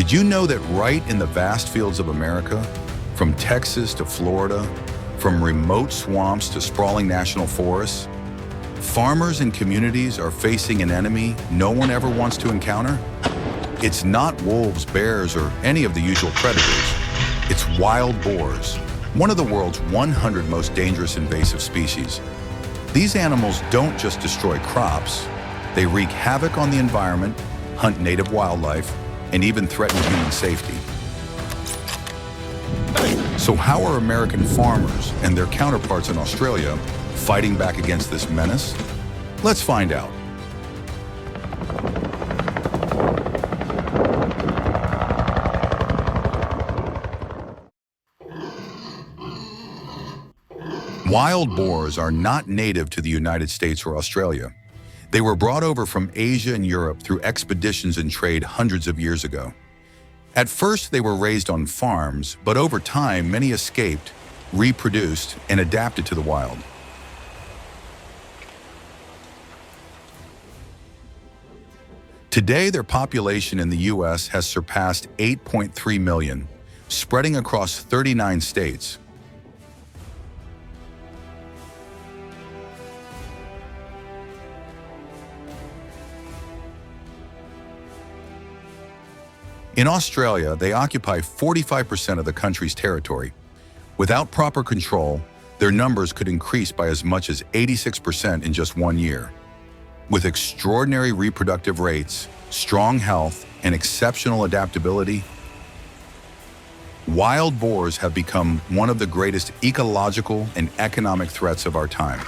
Did you know that right in the vast fields of America, from Texas to Florida, from remote swamps to sprawling national forests, farmers and communities are facing an enemy no one ever wants to encounter? It's not wolves, bears, or any of the usual predators. It's wild boars, one of the world's 100 most dangerous invasive species. These animals don't just destroy crops, they wreak havoc on the environment, hunt native wildlife, and even threaten human safety. So how are American farmers and their counterparts in Australia fighting back against this menace? Let's find out. Wild boars are not native to the United States or Australia. They were brought over from Asia and Europe through expeditions and trade hundreds of years ago. At first, they were raised on farms, but over time, many escaped, reproduced, and adapted to the wild. Today, their population in the U.S. has surpassed 8.3 million, spreading across 39 states. In Australia, they occupy 45% of the country's territory. Without proper control, their numbers could increase by as much as 86% in just 1 year. With extraordinary reproductive rates, strong health, and exceptional adaptability, wild boars have become one of the greatest ecological and economic threats of our time.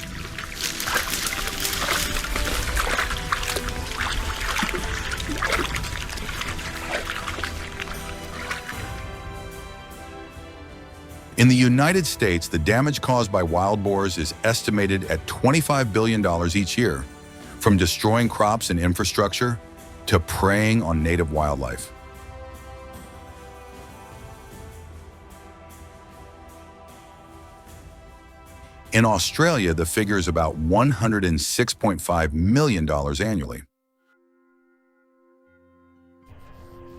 In the United States, the damage caused by wild boars is estimated at $25 billion each year, from destroying crops and infrastructure to preying on native wildlife. In Australia, the figure is about $106.5 million annually.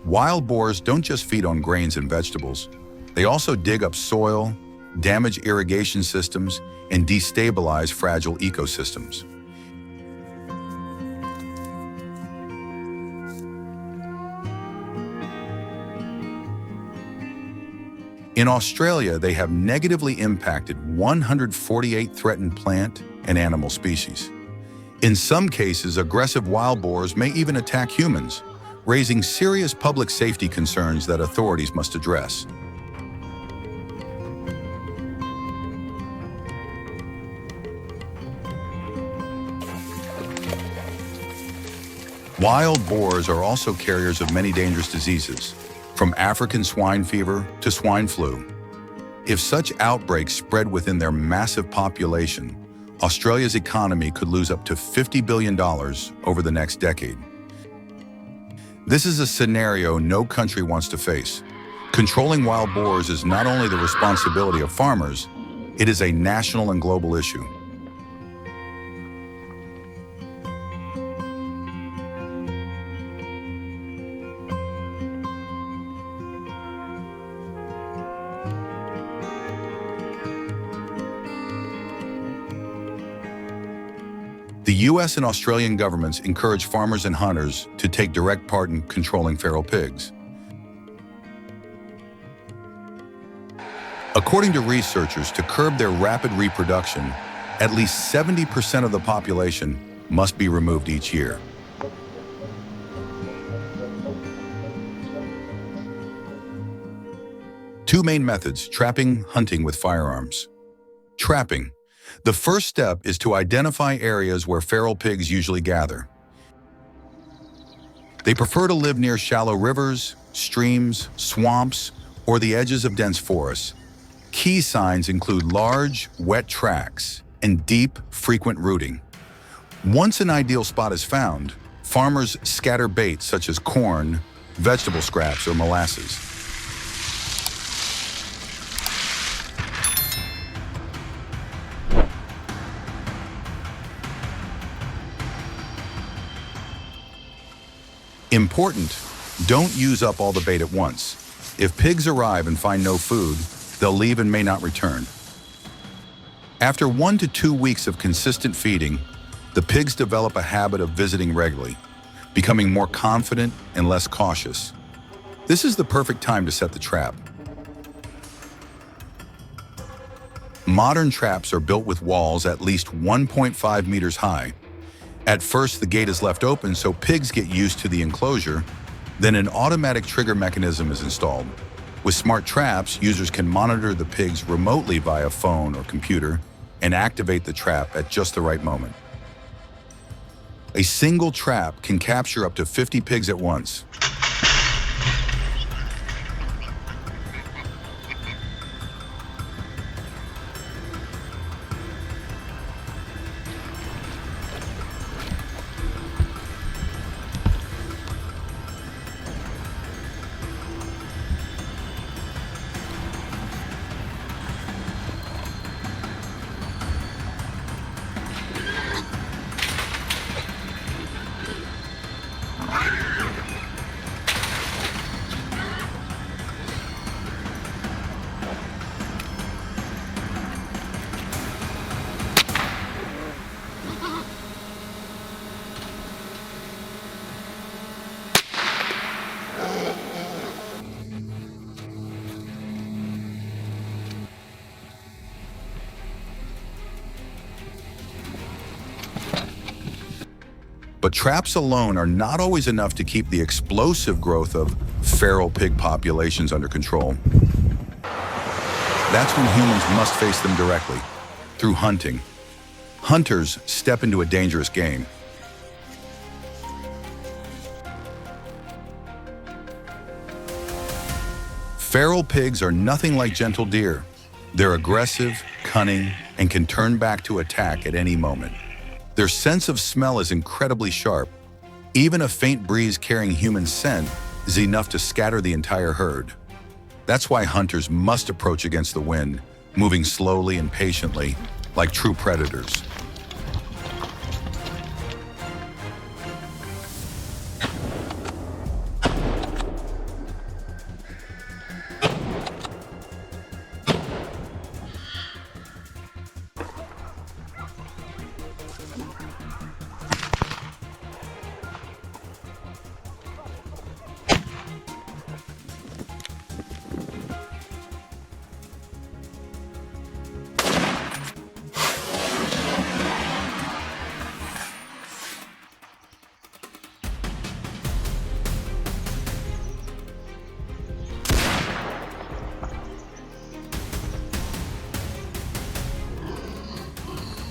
Wild boars don't just feed on grains and vegetables. They also dig up soil, damage irrigation systems, and destabilize fragile ecosystems. In Australia, they have negatively impacted 148 threatened plant and animal species. In some cases, aggressive wild boars may even attack humans, raising serious public safety concerns that authorities must address. Wild boars are also carriers of many dangerous diseases, from African swine fever to swine flu. If such outbreaks spread within their massive population, Australia's economy could lose up to $50 billion over the next decade. This is a scenario no country wants to face. Controlling wild boars is not only the responsibility of farmers, it is a national and global issue. The U.S. and Australian governments encourage farmers and hunters to take direct part in controlling feral pigs. According to researchers, to curb their rapid reproduction, at least 70% of the population must be removed each year. Two main methods: trapping, hunting with firearms. Trapping. The first step is to identify areas where feral pigs usually gather. They prefer to live near shallow rivers, streams, swamps, or the edges of dense forests. Key signs include large, wet tracks and deep, frequent rooting. Once an ideal spot is found, farmers scatter bait such as corn, vegetable scraps, or molasses. Important, Don't use up all the bait at once. If pigs arrive and find no food, they'll leave and may not return. After 1 to 2 weeks of consistent feeding, the pigs develop a habit of visiting regularly, becoming more confident and less cautious. This is the perfect time to set the trap. Modern traps are built with walls at least 1.5 meters high. At first, the gate is left open so pigs get used to the enclosure. Then an automatic trigger mechanism is installed. With smart traps, users can monitor the pigs remotely via phone or computer and activate the trap at just the right moment. A single trap can capture up to 50 pigs at once. But traps alone are not always enough to keep the explosive growth of feral pig populations under control. That's when humans must face them directly, through hunting. Hunters step into a dangerous game. Feral pigs are nothing like gentle deer. They're aggressive, cunning, and can turn back to attack at any moment. Their sense of smell is incredibly sharp. Even a faint breeze carrying human scent is enough to scatter the entire herd. That's why hunters must approach against the wind, moving slowly and patiently, like true predators.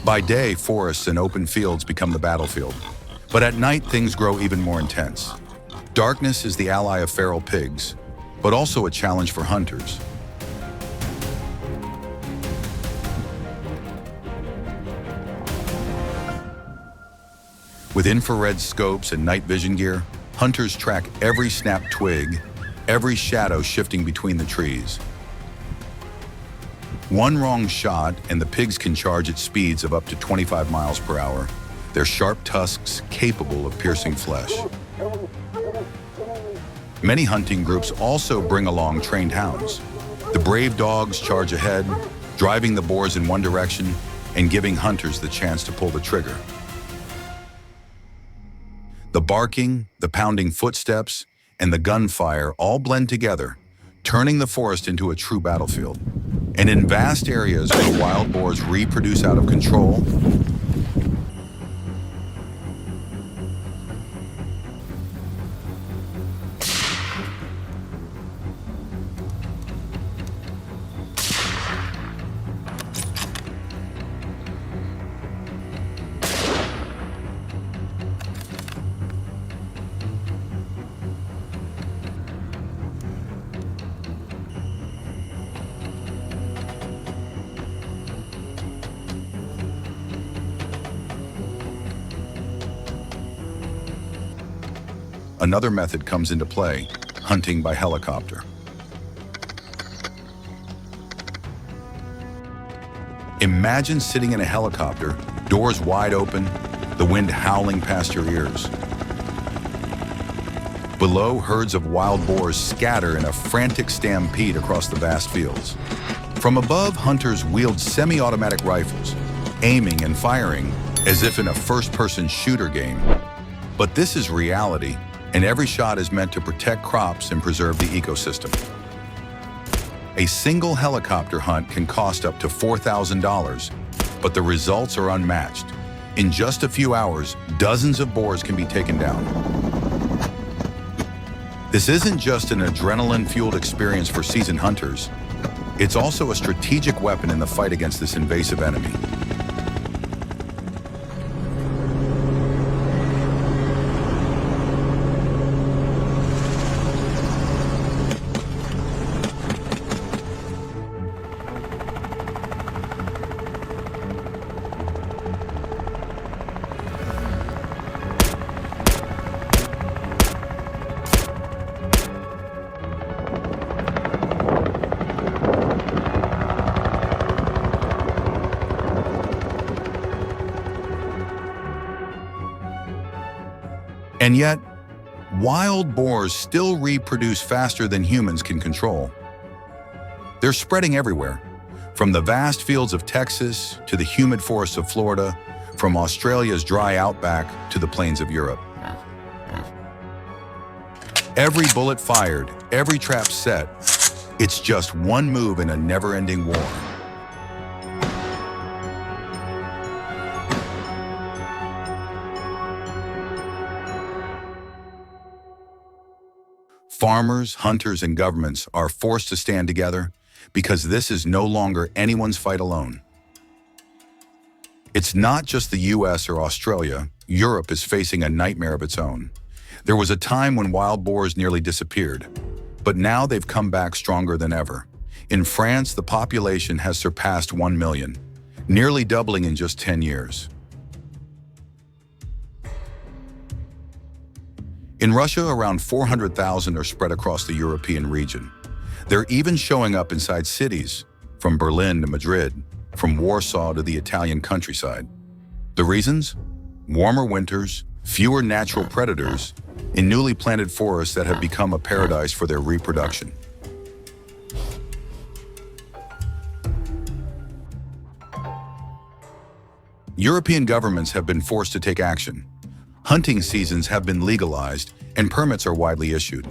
By day, forests and open fields become the battlefield. But at night, things grow even more intense. Darkness is the ally of feral pigs, but also a challenge for hunters. With infrared scopes and night vision gear, hunters track every snapped twig, every shadow shifting between the trees. One wrong shot and the pigs can charge at speeds of up to 25 miles per hour, their sharp tusks capable of piercing flesh. Many hunting groups also bring along trained hounds. The brave dogs charge ahead, driving the boars in one direction and giving hunters the chance to pull the trigger. The barking, the pounding footsteps, and the gunfire all blend together, turning the forest into a true battlefield. And in vast areas where wild boars reproduce out of control, another method comes into play: hunting by helicopter. Imagine sitting in a helicopter, doors wide open, the wind howling past your ears. Below, herds of wild boars scatter in a frantic stampede across the vast fields. From above, hunters wield semi-automatic rifles, aiming and firing as if in a first-person shooter game. But this is reality, and every shot is meant to protect crops and preserve the ecosystem. A single helicopter hunt can cost up to $4,000, but the results are unmatched. In just a few hours, dozens of boars can be taken down. This isn't just an adrenaline-fueled experience for seasoned hunters. It's also a strategic weapon in the fight against this invasive enemy. And yet, wild boars still reproduce faster than humans can control. They're spreading everywhere, from the vast fields of Texas to the humid forests of Florida, from Australia's dry outback to the plains of Europe. Every bullet fired, every trap set, it's just one move in a never-ending war. Farmers, hunters, and governments are forced to stand together because this is no longer anyone's fight alone. It's not just the US or Australia. Europe is facing a nightmare of its own. There was a time when wild boars nearly disappeared, but now they've come back stronger than ever. In France, the population has surpassed 1 million, nearly doubling in just 10 years. In Russia, around 400,000 are spread across the European region. They're even showing up inside cities, from Berlin to Madrid, from Warsaw to the Italian countryside. The reasons? Warmer winters, fewer natural predators, and newly planted forests that have become a paradise for their reproduction. European governments have been forced to take action. Hunting seasons have been legalized, and permits are widely issued.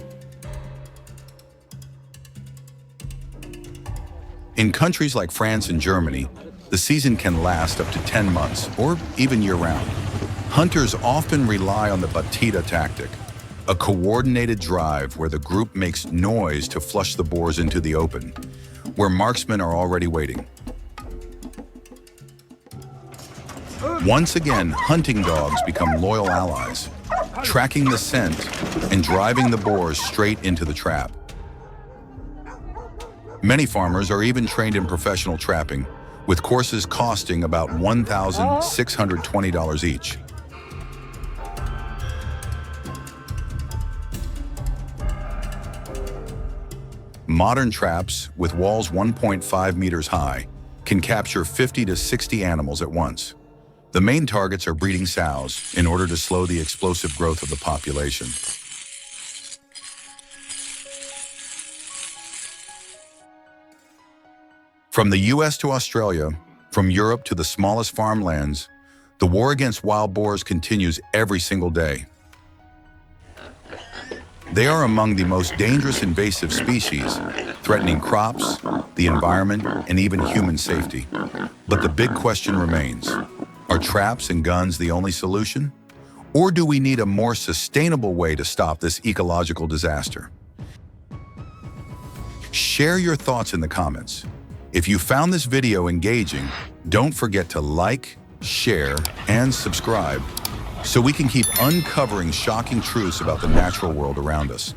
In countries like France and Germany, the season can last up to 10 months, or even year-round. Hunters often rely on the batida tactic, a coordinated drive where the group makes noise to flush the boars into the open, where marksmen are already waiting. Once again, hunting dogs become loyal allies, tracking the scent and driving the boars straight into the trap. Many farmers are even trained in professional trapping, with courses costing about $1,620 each. Modern traps, with walls 1.5 meters high, can capture 50 to 60 animals at once. The main targets are breeding sows in order to slow the explosive growth of the population. From the US to Australia, from Europe to the smallest farmlands, the war against wild boars continues every single day. They are among the most dangerous invasive species, threatening crops, the environment, and even human safety. But the big question remains. Are traps and guns the only solution? Or do we need a more sustainable way to stop this ecological disaster? Share your thoughts in the comments. If you found this video engaging, don't forget to like, share, and subscribe so we can keep uncovering shocking truths about the natural world around us.